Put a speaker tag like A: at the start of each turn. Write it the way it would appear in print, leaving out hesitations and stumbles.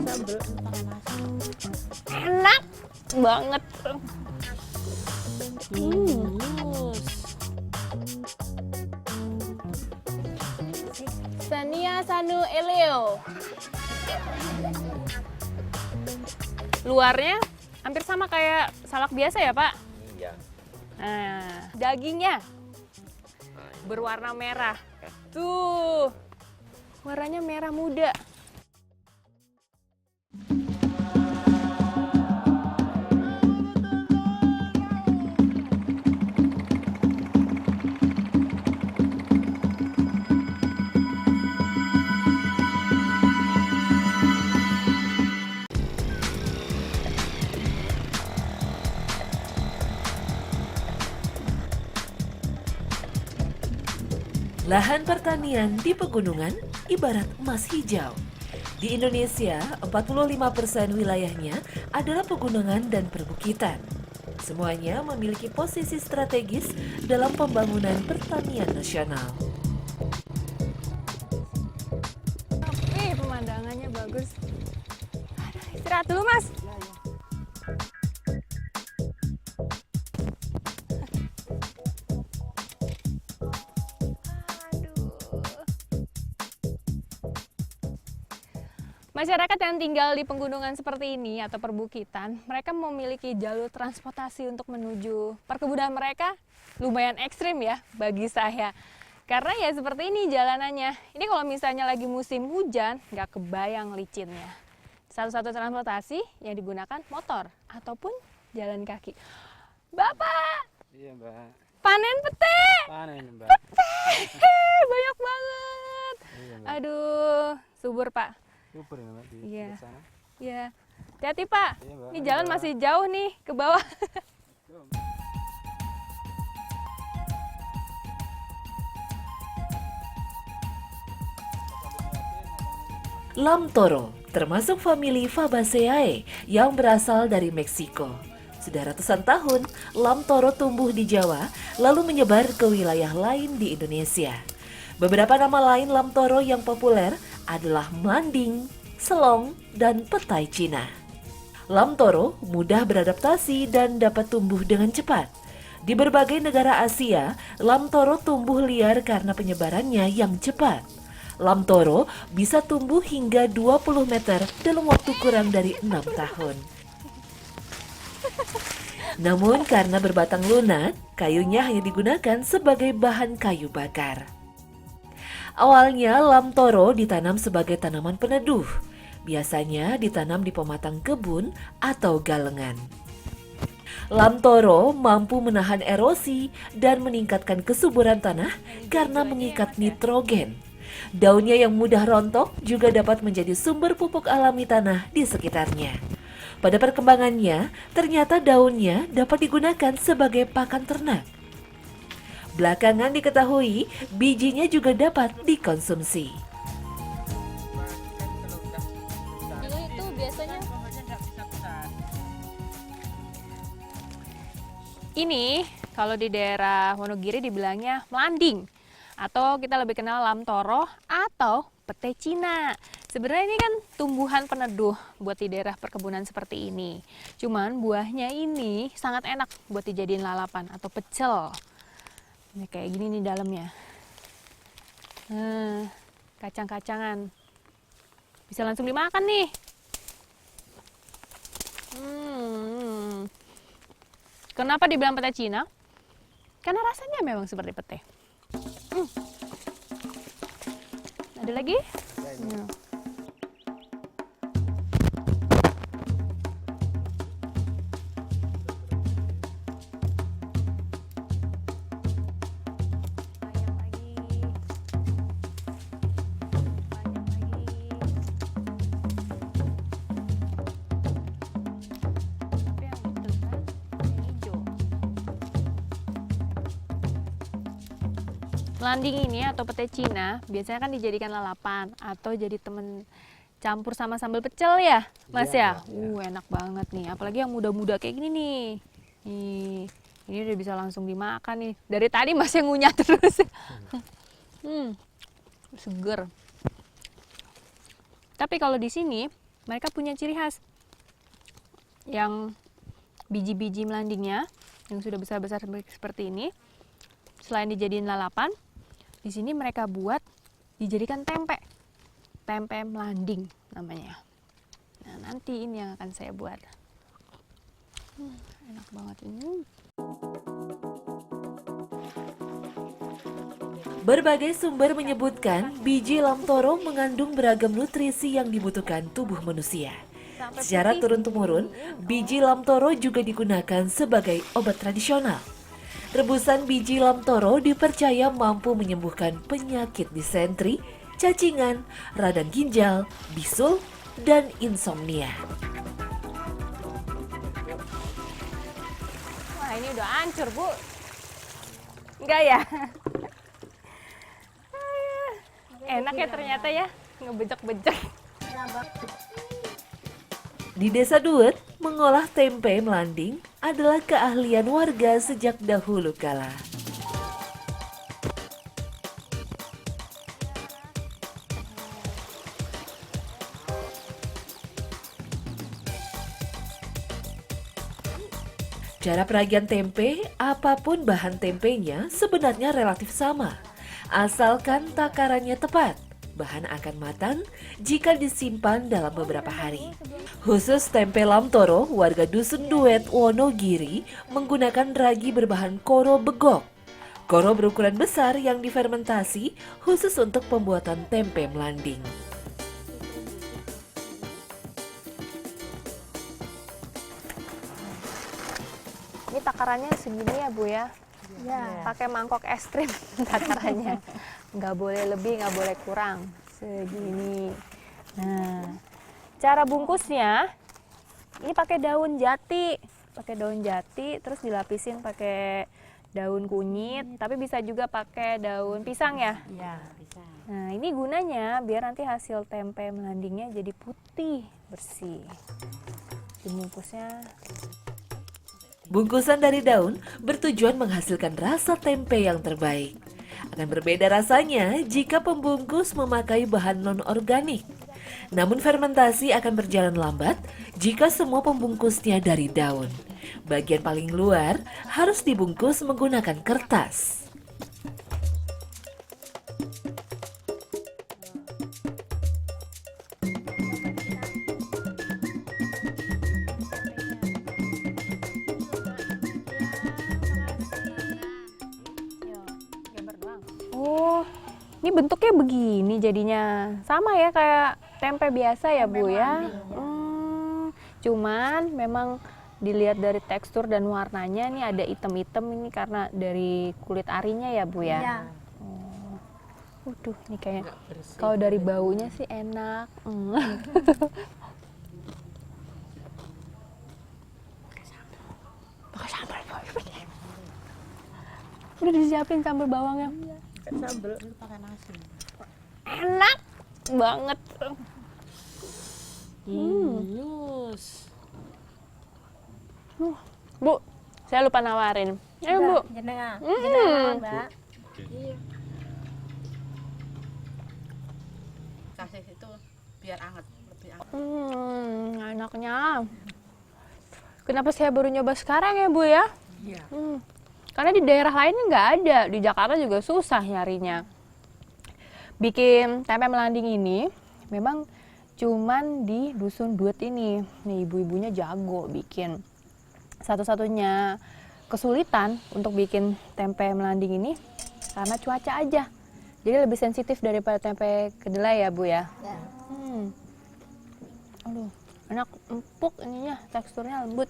A: sambel.
B: Enak banget. Sania Sanu Eleo. Luarnya hampir sama kayak salak biasa ya, Pak?
C: Iya.
B: Nah, dagingnya berwarna merah. Tuh, warnanya merah muda.
D: Lahan pertanian di pegunungan ibarat emas hijau. Di Indonesia, 45% wilayahnya adalah pegunungan dan perbukitan. Semuanya memiliki posisi strategis dalam pembangunan pertanian nasional.
B: Wih, pemandangannya bagus. Istirahat dulu, Mas. Masyarakat yang tinggal di pegunungan seperti ini atau perbukitan, mereka memiliki jalur transportasi untuk menuju perkebunan mereka lumayan ekstrim ya bagi saya. Karena ya seperti ini jalanannya. Ini kalau misalnya lagi musim hujan, nggak kebayang licinnya. Satu-satu transportasi yang digunakan motor ataupun jalan kaki. Bapak!
C: Iya, Mbak.
B: Panen pete!
C: Panen, Mbak.
B: Pete! Banyak banget!
C: Iya, Mbak.
B: Aduh, subur Pak.
C: Super ya, Mbak, di
B: Iya.
C: sana.
B: Ya, hati-hati Pak.
C: Iya, Mbak.
B: Ini jalan masih jauh nih ke bawah.
D: Lam toro termasuk famili Fabaceae yang berasal dari Meksiko. Sudah ratusan tahun, lam toro tumbuh di Jawa lalu menyebar ke wilayah lain di Indonesia. Beberapa nama lain lam toro yang populer adalah melanding, selong, dan petai Cina. Lam toro mudah beradaptasi dan dapat tumbuh dengan cepat. Di berbagai negara Asia, lam toro tumbuh liar karena penyebarannya yang cepat. Lam toro bisa tumbuh hingga 20 meter dalam waktu kurang dari 6 tahun. Namun karena berbatang lunak, kayunya hanya digunakan sebagai bahan kayu bakar. Awalnya lam toro ditanam sebagai tanaman peneduh. Biasanya ditanam di pematang kebun atau galengan. Lam toro mampu menahan erosi dan meningkatkan kesuburan tanah karena mengikat nitrogen. Daunnya yang mudah rontok juga dapat menjadi sumber pupuk alami tanah di sekitarnya. Pada perkembangannya, ternyata daunnya dapat digunakan sebagai pakan ternak. Belakangan diketahui, bijinya juga dapat dikonsumsi.
B: Itu biasanya ini kalau di daerah Wonogiri dibilangnya melanding atau kita lebih kenal lam toro atau pete Cina. Sebenarnya ini kan tumbuhan peneduh buat di daerah perkebunan seperti ini. Cuman buahnya ini sangat enak buat dijadiin lalapan atau pecel. Ini kayak gini nih dalamnya. Kacang-kacangan. Bisa langsung dimakan nih. Kenapa dibilang pete Cina? Karena rasanya memang seperti pete. Ada lagi? Ya. Melanding ini atau pete Cina biasanya kan dijadikan lalapan atau jadi temen campur sama sambal pecel ya, Mas ya? Enak banget nih, apalagi yang muda-muda kayak gini nih. Nih, ini udah bisa langsung dimakan nih. Dari tadi masih ngunyah terus. Seger. Tapi kalau di sini mereka punya ciri khas. Yang biji-biji melandingnya yang sudah besar-besar seperti ini, selain dijadiin lalapan, di sini mereka buat dijadikan tempe. Tempe melanding namanya. Nah, nanti ini yang akan saya buat. Enak banget ini.
D: Berbagai sumber menyebutkan biji lamtoro mengandung beragam nutrisi yang dibutuhkan tubuh manusia. Secara turun-temurun, biji lamtoro juga digunakan sebagai obat tradisional. Rebusan biji lamtoro dipercaya mampu menyembuhkan penyakit disentri, cacingan, radang ginjal, bisul, dan insomnia.
B: Wah, ini udah hancur, Bu. Enggak ya? Enak ya ternyata ya, ngebejek-bejek.
D: Di Desa Duet, mengolah tempe melanding adalah keahlian warga sejak dahulu kala. Cara peragian tempe, apapun bahan tempenya sebenarnya relatif sama. Asalkan takarannya tepat, bahan akan matang jika disimpan dalam beberapa hari. Khusus tempe lamtoro, warga Dusun Duet, Wonogiri menggunakan ragi berbahan koro begok. Koro berukuran besar yang difermentasi khusus untuk pembuatan tempe melanding.
B: Ini takarannya segini ya, Bu ya? Ya. Pakai mangkok es krim takarannya. Nggak boleh lebih, nggak boleh kurang. Segini. Nah, cara bungkusnya ini pakai daun jati. Pakai daun jati, terus dilapisin pakai daun kunyit, tapi bisa juga pakai daun pisang ya?
A: Iya, bisa.
B: Nah, ini gunanya biar nanti hasil tempe melandingnya jadi putih, bersih. Dibungkusnya.
D: Bungkusan dari daun bertujuan menghasilkan rasa tempe yang terbaik. Akan berbeda rasanya jika pembungkus memakai bahan non-organik. Namun fermentasi akan berjalan lambat jika semua pembungkusnya dari daun. Bagian paling luar harus dibungkus menggunakan kertas.
B: Oh, ini bentuknya begini jadinya. Sama ya kayak tempe biasa ya, Bu ya? Cuman memang dilihat dari tekstur dan warnanya nih ada item-item ini karena dari kulit arinya ya, Bu ya?
A: Iya.
B: Waduh, ini kayak kalau dari baunya sih enak. Pakai sambal. Udah disiapin sambal bawangnya.
A: Sambal pakai nasi.
B: Enak banget. Bu, saya lupa nawarin. Ayo, Bu.
A: Jenengan.
B: Hmm.
A: Jenengan, Mbak. Iya. Kasih itu biar anget, lebih anget.
B: Enaknya. Kenapa saya baru nyoba sekarang ya, Bu ya?
A: Iya.
B: Karena di daerah lain nggak ada. Di Jakarta juga susah nyarinya. Bikin tempe melanding ini memang cuman di Dusun Duet ini. Nih, ibu-ibunya jago bikin. Satu-satunya kesulitan untuk bikin tempe melanding ini karena cuaca aja. Jadi lebih sensitif daripada tempe kedelai ya, Bu ya?
A: Ya.
B: Aduh, enak, empuk ininya, teksturnya lembut.